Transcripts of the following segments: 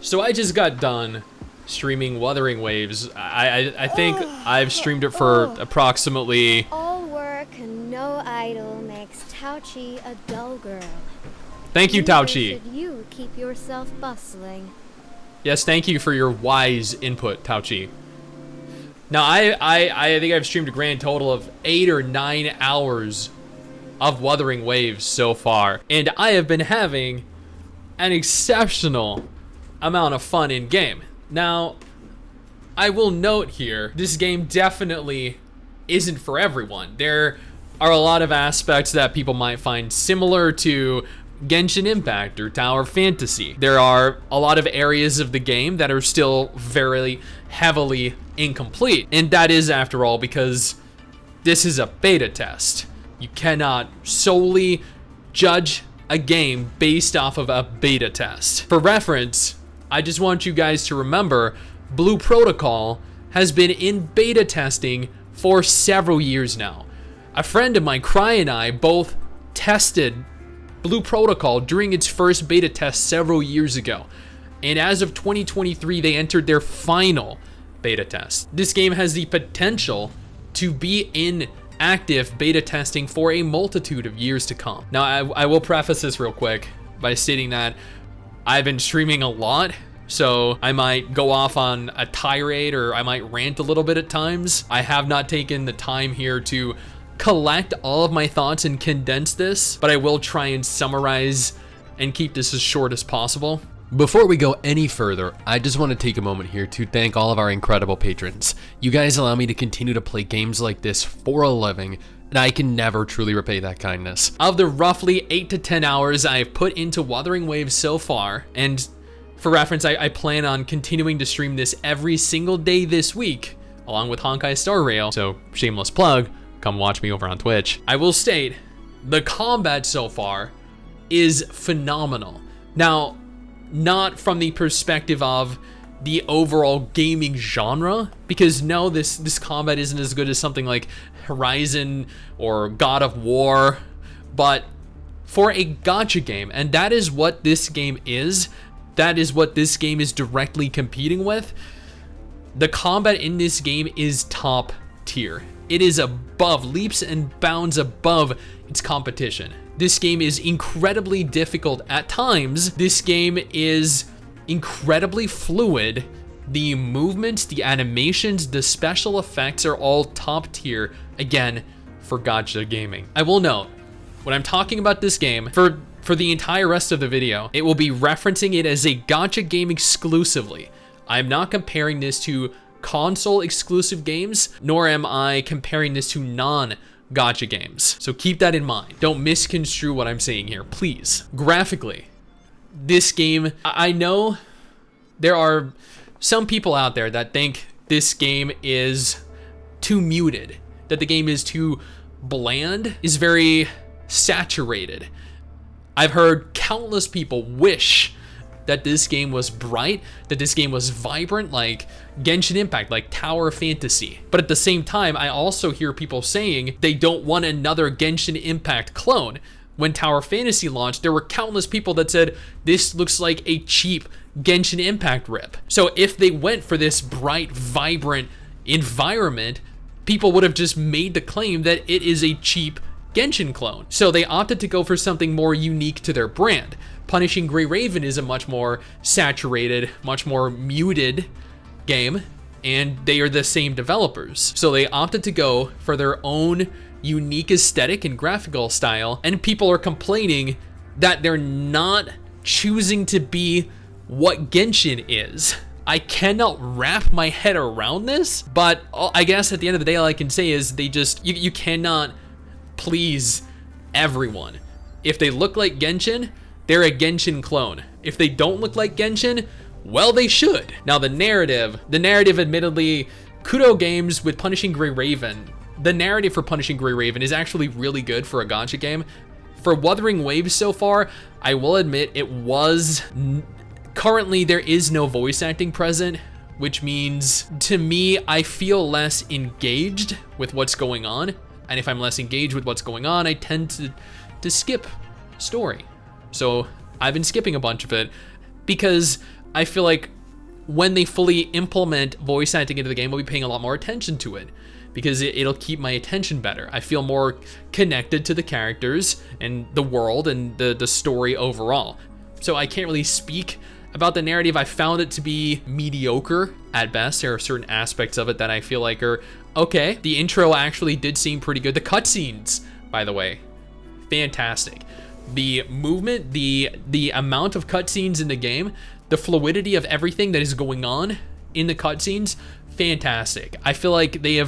So I just got done streaming Wuthering Waves. I think I've streamed it for approximately... All work and no idle makes Tauchi a dull girl. Thank you, Tauchi. Should you keep yourself bustling? Yes, thank you for your wise input, Tauchi. Now, I think I've streamed a grand total of 8 or 9 hours of Wuthering Waves so far, and I have been having an exceptional amount of fun in game. Now, I will note here, this game definitely isn't for everyone. There are a lot of aspects that people might find similar to Genshin Impact or Tower Fantasy. There are a lot of areas of the game that are still very heavily incomplete, and that is, after all, because this is a beta test. You cannot solely judge a game based off of a beta test. For reference, I just want you guys to remember Blue Protocol has been in beta testing for several years now. A friend of mine, Cry, and I both tested Blue Protocol during its first beta test several years ago. And as of 2023, they entered their final beta test. This game has the potential to be in active beta testing for a multitude of years to come. Now, I will preface this real quick by stating that I've been streaming a lot, so I might go off on a tirade or I might rant a little bit at times. I have not taken the time here to collect all of my thoughts and condense this, but I will try and summarize and keep this as short as possible. Before we go any further, I just want to take a moment here to thank all of our incredible patrons. You guys allow me to continue to play games like this for a living, and I can never truly repay that kindness. Of the roughly 8 to 10 hours I've put into Wuthering Waves so far, and for reference, I plan on continuing to stream this every single day this week, along with Honkai Star Rail, so shameless plug, come watch me over on Twitch. I will state, the combat so far is phenomenal. Now, not from the perspective of the overall gaming genre, because no, this combat isn't as good as something like Horizon or God of War, but for a gacha game, and that is what this game is, that is what this game is directly competing with, the combat in this game is top tier. It is above, leaps and bounds above its competition. This game is incredibly difficult at times. This game is incredibly fluid. The movements, the animations, the special effects are all top tier, again, for gacha gaming. I will note, when I'm talking about this game, for the entire rest of the video, it will be referencing it as a gacha game exclusively. I'm not comparing this to console exclusive games, nor am I comparing this to non-gacha games. So keep that in mind. Don't misconstrue what I'm saying here, please. Graphically, this game, I know there are some people out there that think this game is too muted, that the game is too bland, is very saturated. I've heard countless people wish that this game was bright, that this game was vibrant like Genshin Impact, like Tower Fantasy. But at the same time, I also hear people saying they don't want another Genshin Impact clone. When Tower Fantasy launched, there were countless people that said, this looks like a cheap Genshin Impact rip. So if they went for this bright, vibrant environment, people would have just made the claim that it is a cheap Genshin clone. So they opted to go for something more unique to their brand. Punishing Grey Raven is a much more saturated, much more muted game, and they are the same developers. So they opted to go for their own unique aesthetic and graphical style, and people are complaining that they're not choosing to be what Genshin is. I cannot wrap my head around this, but I guess at the end of the day, all I can say is you cannot please everyone. If they look like Genshin, they're a Genshin clone. If they don't look like Genshin, well, they should. Now the narrative admittedly, Kudo Games with Punishing Grey Raven, the narrative for Punishing Grey Raven is actually really good for a gacha game. For Wuthering Waves so far, I will admit it was, currently there is no voice acting present, which means to me, I feel less engaged with what's going on. And if I'm less engaged with what's going on, I tend to skip story. So I've been skipping a bunch of it because I feel like when they fully implement voice acting into the game, I'll be paying a lot more attention to it because it'll keep my attention better. I feel more connected to the characters and the world and the story overall. So I can't really speak about the narrative. I found it to be mediocre at best. There are certain aspects of it that I feel like are okay. The intro actually did seem pretty good. The cutscenes, by the way, fantastic. The movement, the amount of cutscenes in the game, the fluidity of everything that is going on in the cutscenes, fantastic. I feel like they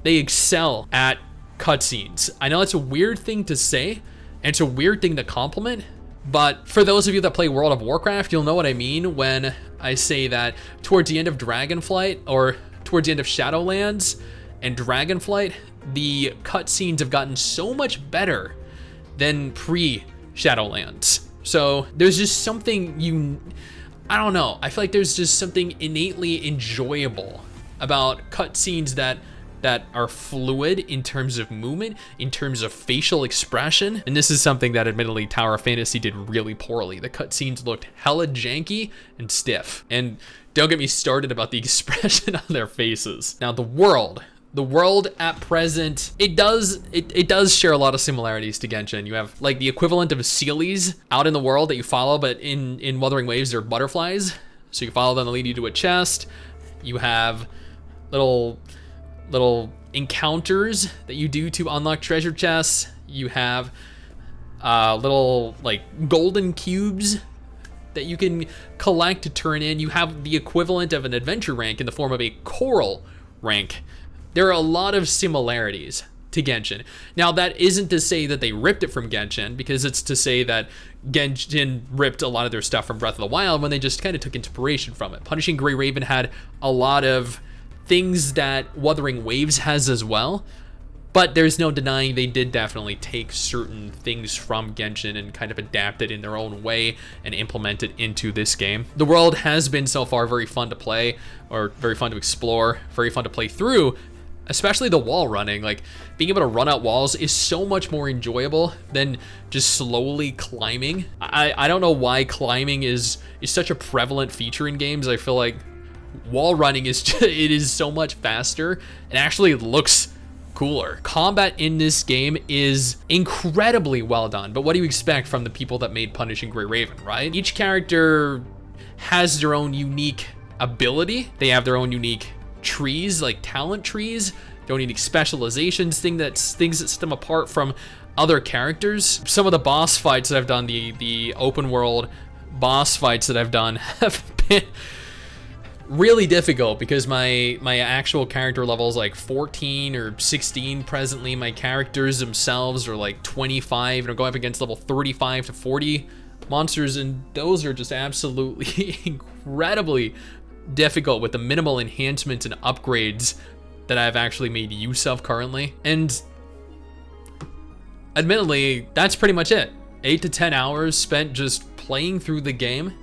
excel at cutscenes. I know it's a weird thing to say, and it's a weird thing to compliment, but for those of you that play World of Warcraft, you'll know what I mean when I say that towards the end of Dragonflight, or towards the end of Shadowlands and Dragonflight, the cutscenes have gotten so much better than pre-Shadowlands. So there's just something I don't know. I feel like there's just something innately enjoyable about cutscenes that are fluid in terms of movement, in terms of facial expression. And this is something that admittedly Tower of Fantasy did really poorly. The cutscenes looked hella janky and stiff. And don't get me started about the expression on their faces. Now the world at present, it does share a lot of similarities to Genshin. You have like the equivalent of Sealies out in the world that you follow, but in Wuthering Waves, they're butterflies. So you follow them, they lead you to a chest. You have little encounters that you do to unlock treasure chests. You have little like golden cubes that you can collect to turn in. You have the equivalent of an adventure rank in the form of a coral rank. There are a lot of similarities to Genshin. Now, that isn't to say that they ripped it from Genshin, because it's to say that Genshin ripped a lot of their stuff from Breath of the Wild when they just kind of took inspiration from it. Punishing Gray Raven had a lot of things that Wuthering Waves has as well, but there's no denying they did definitely take certain things from Genshin and kind of adapt it in their own way and implement it into this game. The world has been so far very fun to play, or very fun to explore, very fun to play through, especially the wall running. Like, being able to run out walls is so much more enjoyable than just slowly climbing. I don't know why climbing is such a prevalent feature in games. I feel like wall running is just, it is so much faster and actually looks cooler. Combat in this game is incredibly well done, but what do you expect from the people that made Punishing Gray Raven, right? Each character has their own unique ability. They have their own unique trees, like talent trees, their own unique specializations, things that set them apart from other characters. Some of the boss fights that I've done, the open world boss fights that I've done have been really difficult because my actual character level is like 14 or 16 presently. My characters themselves are like 25 and are going up against level 35 to 40 monsters, and those are just absolutely incredibly difficult with the minimal enhancements and upgrades that I've actually made use of currently. And admittedly, that's pretty much it. 8 to 10 hours spent just playing through the game,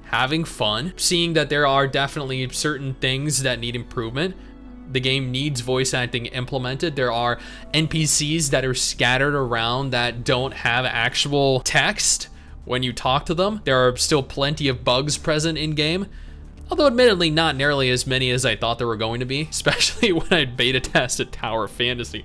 having fun, seeing that there are definitely certain things that need improvement. The game needs voice acting implemented. There are NPCs that are scattered around that don't have actual text when you talk to them. There are still plenty of bugs present in game, although admittedly not nearly as many as I thought there were going to be, especially when I beta tested Tower of Fantasy.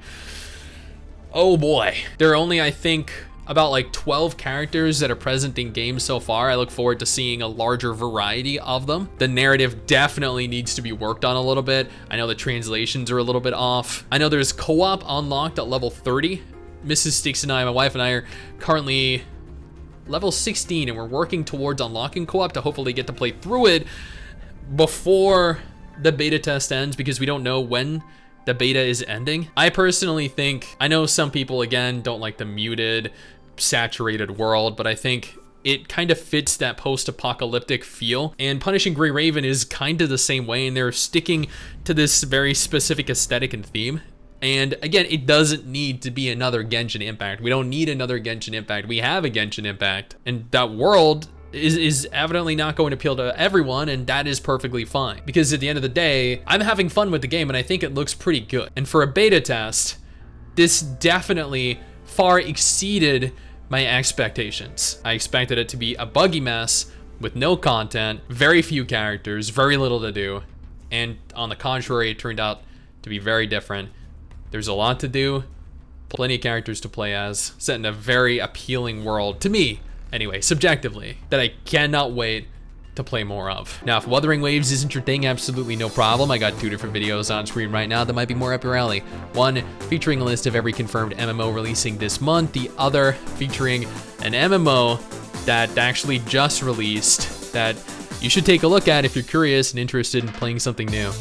Oh boy. There are only, I think, about like 12 characters that are present in game so far. I look forward to seeing a larger variety of them. The narrative definitely needs to be worked on a little bit. I know the translations are a little bit off. I know there's co-op unlocked at level 30. MRSSTIX and I, my wife and I, are currently level 16, and we're working towards unlocking co-op to hopefully get to play through it before the beta test ends, because we don't know when the beta is ending. I personally think, I know some people again don't like the muted, saturated world, but I think it kind of fits that post-apocalyptic feel, and Punishing Gray Raven is kind of the same way, and they're sticking to this very specific aesthetic and theme. And again, it doesn't need to be another Genshin Impact. We don't need another Genshin Impact. We have a Genshin Impact, and that world is evidently not going to appeal to everyone, and that is perfectly fine. Because at the end of the day, I'm having fun with the game, and I think it looks pretty good. And for a beta test, this definitely far exceeded my expectations. I expected it to be a buggy mess, with no content, very few characters, very little to do. And on the contrary, it turned out to be very different. There's a lot to do, plenty of characters to play as, set in a very appealing world, to me, anyway, subjectively, that I cannot wait to play more of. Now, if Wuthering Waves isn't your thing, absolutely no problem. I got 2 different videos on screen right now that might be more up your alley. One featuring a list of every confirmed MMO releasing this month, the other featuring an MMO that actually just released that you should take a look at if you're curious and interested in playing something new.